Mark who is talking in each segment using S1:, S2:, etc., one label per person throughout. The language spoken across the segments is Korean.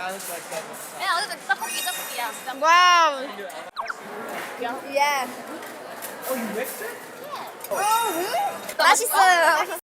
S1: 어쨌든 떡볶이야.
S2: 와우.
S1: 예.
S3: Oh, you mixed it?
S1: 맛있어요.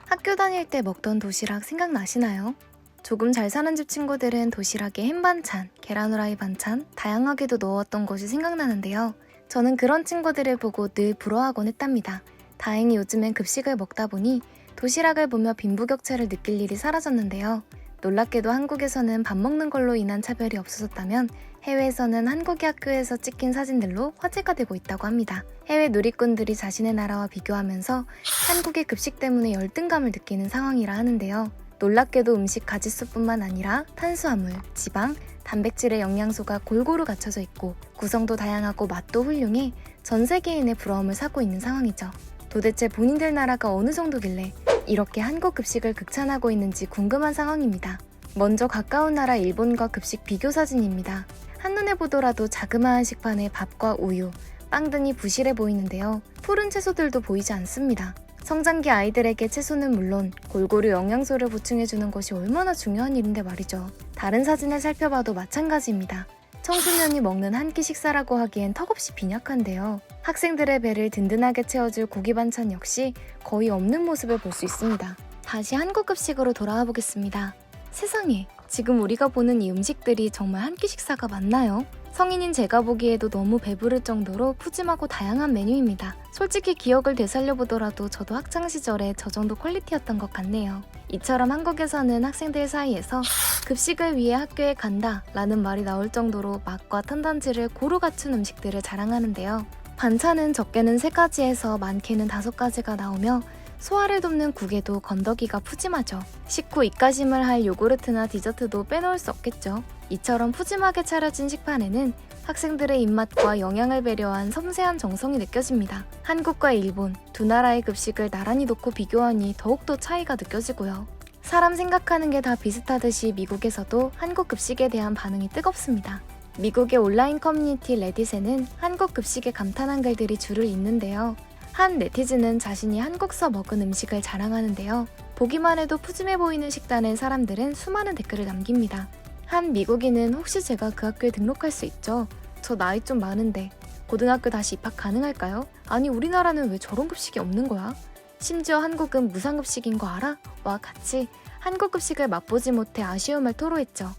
S2: 학교 다닐 때 먹던 도시락 생각나시나요? 조금 잘 사는 집 친구들은 도시락에 햄 반찬, 계란 후라이 반찬, 다양하게도 넣었던 것이 생각나는데요. 저는 그런 친구들을 보고 늘 부러워하곤 했답니다. 다행히 요즘엔 급식을 먹다 보니 도시락을 보며 빈부격차를 느낄 일이 사라졌는데요. 놀랍게도 한국에서는 밥 먹는 걸로 인한 차별이 없어졌다면 해외에서는 한국의 학교에서 찍힌 사진들로 화제가 되고 있다고 합니다. 해외 누리꾼들이 자신의 나라와 비교하면서 한국의 급식 때문에 열등감을 느끼는 상황이라 하는데요. 놀랍게도 음식 가짓수뿐만 아니라 탄수화물, 지방, 단백질의 영양소가 골고루 갖춰져 있고 구성도 다양하고 맛도 훌륭해 전 세계인의 부러움을 사고 있는 상황이죠. 도대체 본인들 나라가 어느 정도길래 이렇게 한국 급식을 극찬하고 있는지 궁금한 상황입니다. 먼저 가까운 나라 일본과 급식 비교 사진입니다. 한눈에 보더라도 자그마한 식판에 밥과 우유, 빵 등이 부실해 보이는데요. 푸른 채소들도 보이지 않습니다. 성장기 아이들에게 채소는 물론 골고루 영양소를 보충해주는 것이 얼마나 중요한 일인데 말이죠. 다른 사진을 살펴봐도 마찬가지입니다. 청소년이 먹는 한 끼 식사라고 하기엔 턱없이 빈약한데요. 학생들의 배를 든든하게 채워줄 고기 반찬 역시 거의 없는 모습을 볼 수 있습니다. 다시 한국 급식으로 돌아와 보겠습니다. 세상에, 지금 우리가 보는 이 음식들이 정말 한 끼 식사가 맞나요? 성인인 제가 보기에도 너무 배부를 정도로 푸짐하고 다양한 메뉴입니다. 솔직히 기억을 되살려보더라도 저도 학창시절에 저 정도 퀄리티였던 것 같네요. 이처럼 한국에서는 학생들 사이에서 급식을 위해 학교에 간다 라는 말이 나올 정도로 맛과 탄단지를 고루 갖춘 음식들을 자랑하는데요. 반찬은 적게는 3가지에서 많게는 5가지가 나오며 소화를 돕는 국에도 건더기가 푸짐하죠. 식후 입가심을 할 요구르트나 디저트도 빼놓을 수 없겠죠. 이처럼 푸짐하게 차려진 식판에는 학생들의 입맛과 영양을 배려한 섬세한 정성이 느껴집니다. 한국과 일본 두 나라의 급식을 나란히 놓고 비교하니 더욱더 차이가 느껴지고요. 사람 생각하는 게 다 비슷하듯이 미국에서도 한국 급식에 대한 반응이 뜨겁습니다. 미국의 온라인 커뮤니티 레딧에는 한국 급식에 감탄한 글들이 줄을 잇는데요. 한 네티즌은 자신이 한국서 먹은 음식을 자랑하는데요. 보기만 해도 푸짐해 보이는 식단에 사람들은 수많은 댓글을 남깁니다. 한 미국인은 혹시 제가 그 학교에 등록할 수 있죠? 저 나이 좀 많은데 고등학교 다시 입학 가능할까요? 아니 우리나라는 왜 저런 급식이 없는 거야? 심지어 한국은 무상급식인 거 알아? 와 같이 한국 급식을 맛보지 못해 아쉬움을 토로했죠.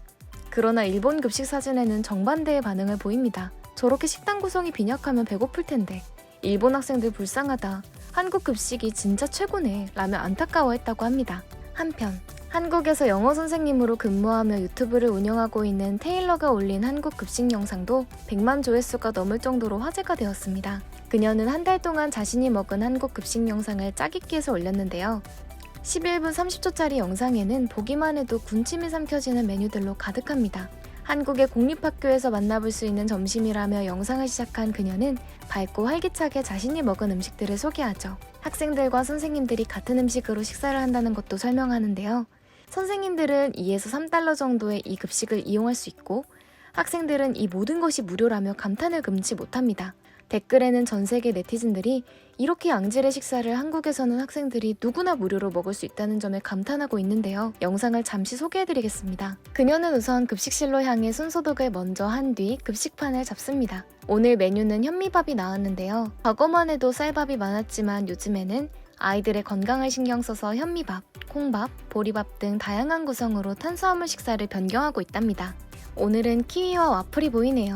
S2: 그러나 일본 급식 사진에는 정반대의 반응을 보입니다. 저렇게 식단 구성이 빈약하면 배고플 텐데 일본 학생들 불쌍하다. 한국 급식이 진짜 최고네 라며 안타까워했다고 합니다. 한편 한국에서 영어 선생님으로 근무하며 유튜브를 운영하고 있는 테일러가 올린 한국 급식 영상도 100만 조회수가 넘을 정도로 화제가 되었습니다. 그녀는 한 달 동안 자신이 먹은 한국 급식 영상을 짜깁기해서 올렸는데요. 11분 30초짜리 영상에는 보기만 해도 군침이 삼켜지는 메뉴들로 가득합니다. 한국의 공립학교에서 만나볼 수 있는 점심이라며 영상을 시작한 그녀는 밝고 활기차게 자신이 먹은 음식들을 소개하죠. 학생들과 선생님들이 같은 음식으로 식사를 한다는 것도 설명하는데요. 선생님들은 2에서 3달러 정도의 이 급식을 이용할 수 있고 학생들은 이 모든 것이 무료라며 감탄을 금치 못합니다. 댓글에는 전 세계 네티즌들이 이렇게 양질의 식사를 한국에서는 학생들이 누구나 무료로 먹을 수 있다는 점에 감탄하고 있는데요. 영상을 잠시 소개해드리겠습니다. 그녀는 우선 급식실로 향해 손소독을 먼저 한 뒤 급식판을 잡습니다. 오늘 메뉴는 현미밥이 나왔는데요. 과거만 해도 쌀밥이 많았지만 요즘에는 아이들의 건강을 신경 써서 현미밥, 콩밥, 보리밥 등 다양한 구성으로 탄수화물 식사를 변경하고 있답니다. 오늘은 키위와 와플이 보이네요.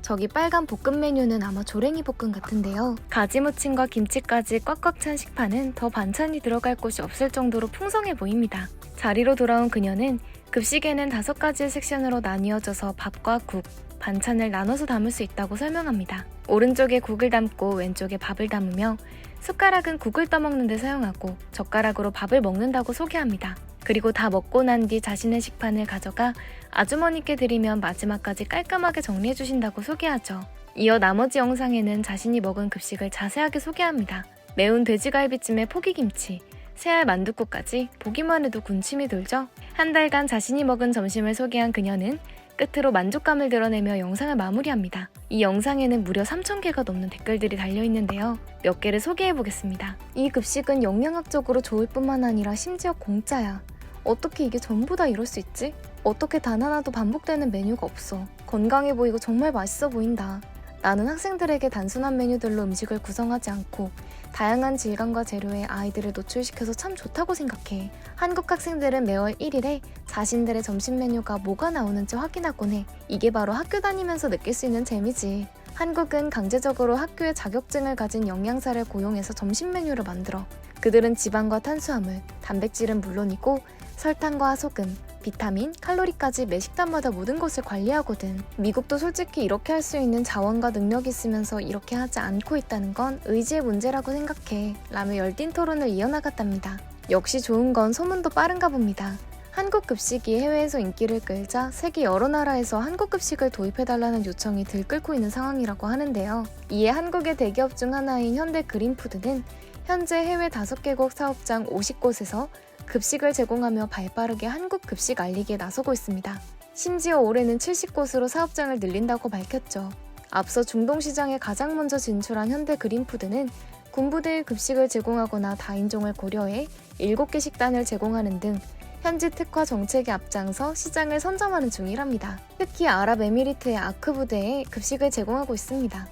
S2: 저기 빨간 볶음 메뉴는 아마 조랭이 볶음 같은데요. 가지무침과 김치까지 꽉꽉 찬 식판은 더 반찬이 들어갈 곳이 없을 정도로 풍성해 보입니다. 자리로 돌아온 그녀는 급식에는 5가지의 섹션으로 나뉘어져서 밥과 국, 반찬을 나눠서 담을 수 있다고 설명합니다. 오른쪽에 국을 담고 왼쪽에 밥을 담으며 숟가락은 국을 떠먹는 데 사용하고 젓가락으로 밥을 먹는다고 소개합니다. 그리고 다 먹고 난 뒤 자신의 식판을 가져가 아주머니께 드리면 마지막까지 깔끔하게 정리해주신다고 소개하죠. 이어 나머지 영상에는 자신이 먹은 급식을 자세하게 소개합니다. 매운 돼지갈비찜에 포기김치, 새알 만둣국까지 보기만 해도 군침이 돌죠? 한 달간 자신이 먹은 점심을 소개한 그녀는 끝으로 만족감을 드러내며 영상을 마무리합니다. 이 영상에는 무려 3,000개가 넘는 댓글들이 달려있는데요. 몇 개를 소개해보겠습니다. 이 급식은 영양학적으로 좋을 뿐만 아니라 심지어 공짜야. 어떻게 이게 전부 다 이럴 수 있지? 어떻게 단 하나도 반복되는 메뉴가 없어. 건강해 보이고 정말 맛있어 보인다. 나는 학생들에게 단순한 메뉴들로 음식을 구성하지 않고 다양한 질감과 재료에 아이들을 노출시켜서 참 좋다고 생각해. 한국 학생들은 매월 1일에 자신들의 점심 메뉴가 뭐가 나오는지 확인하곤 해. 이게 바로 학교 다니면서 느낄 수 있는 재미지. 한국은 강제적으로 학교에 자격증을 가진 영양사를 고용해서 점심 메뉴를 만들어. 그들은 지방과 탄수화물, 단백질은 물론이고 설탕과 소금, 비타민, 칼로리까지 매 식단마다 모든 것을 관리하거든. 미국도 솔직히 이렇게 할 수 있는 자원과 능력이 있으면서 이렇게 하지 않고 있다는 건 의지의 문제라고 생각해. 라며 열띤 토론을 이어나갔답니다. 역시 좋은 건 소문도 빠른가 봅니다. 한국 급식이 해외에서 인기를 끌자 세계 여러 나라에서 한국 급식을 도입해달라는 요청이 들끓고 있는 상황이라고 하는데요. 이에 한국의 대기업 중 하나인 현대 그린푸드는 현재 해외 5개국 사업장 50곳에서 급식을 제공하며 발빠르게 한국 급식 알리기에 나서고 있습니다. 심지어 올해는 70곳으로 사업장을 늘린다고 밝혔죠. 앞서 중동 시장에 가장 먼저 진출한 현대 그린푸드는 군부대의 급식을 제공하거나 다인종을 고려해 7개 식단을 제공하는 등 현지 특화 정책에 앞장서 시장을 선점하는 중이랍니다. 특히 아랍에미리트의 아크 부대에 급식을 제공하고 있습니다.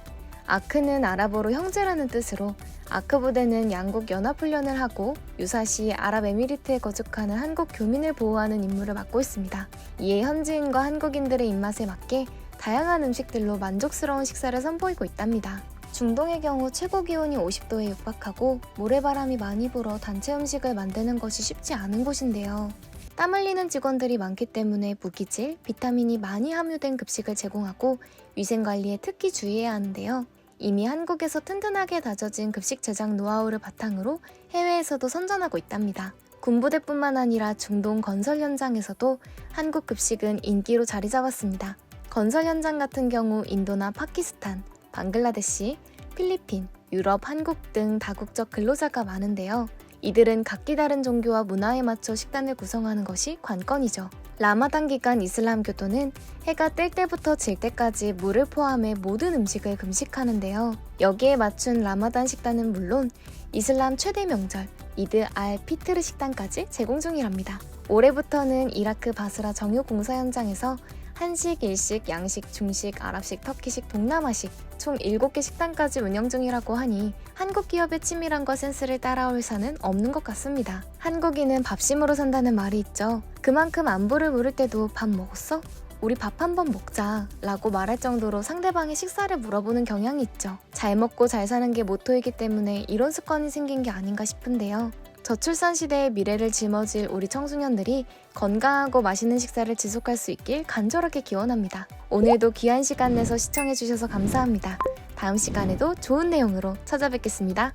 S2: 아크는 아랍어로 형제라는 뜻으로 아크 부대는 양국 연합훈련을 하고 유사시 아랍에미리트에 거주하는 한국 교민을 보호하는 임무를 맡고 있습니다. 이에 현지인과 한국인들의 입맛에 맞게 다양한 음식들로 만족스러운 식사를 선보이고 있답니다. 중동의 경우 최고 기온이 50도에 육박하고 모래바람이 많이 불어 단체 음식을 만드는 것이 쉽지 않은 곳인데요. 땀 흘리는 직원들이 많기 때문에 무기질, 비타민이 많이 함유된 급식을 제공하고 위생관리에 특히 주의해야 하는데요. 이미 한국에서 튼튼하게 다져진 급식 제작 노하우를 바탕으로 해외에서도 선전하고 있답니다. 군부대뿐만 아니라 중동 건설 현장에서도 한국 급식은 인기로 자리 잡았습니다. 건설 현장 같은 경우 인도나 파키스탄, 방글라데시, 필리핀, 유럽, 한국 등 다국적 근로자가 많은데요. 이들은 각기 다른 종교와 문화에 맞춰 식단을 구성하는 것이 관건이죠. 라마단 기간 이슬람 교도는 해가 뜰 때부터 질 때까지 물을 포함해 모든 음식을 금식하는데요. 여기에 맞춘 라마단 식단은 물론 이슬람 최대 명절 이드 알 피트르 식단까지 제공 중이랍니다. 올해부터는 이라크 바스라 정유 공사 현장에서 한식, 일식, 양식, 중식, 아랍식, 터키식, 동남아식 총 7개 식당까지 운영 중이라고 하니 한국 기업의 치밀함과 센스를 따라올 사는 없는 것 같습니다. 한국인은 밥심으로 산다는 말이 있죠. 그만큼 안부를 물을 때도 밥 먹었어? 우리 밥 한번 먹자 라고 말할 정도로 상대방의 식사를 물어보는 경향이 있죠. 잘 먹고 잘 사는 게 모토이기 때문에 이런 습관이 생긴 게 아닌가 싶은데요. 저출산 시대의 미래를 짊어질 우리 청소년들이 건강하고 맛있는 식사를 지속할 수 있길 간절하게 기원합니다. 오늘도 귀한 시간 내서 시청해주셔서 감사합니다. 다음 시간에도 좋은 내용으로 찾아뵙겠습니다.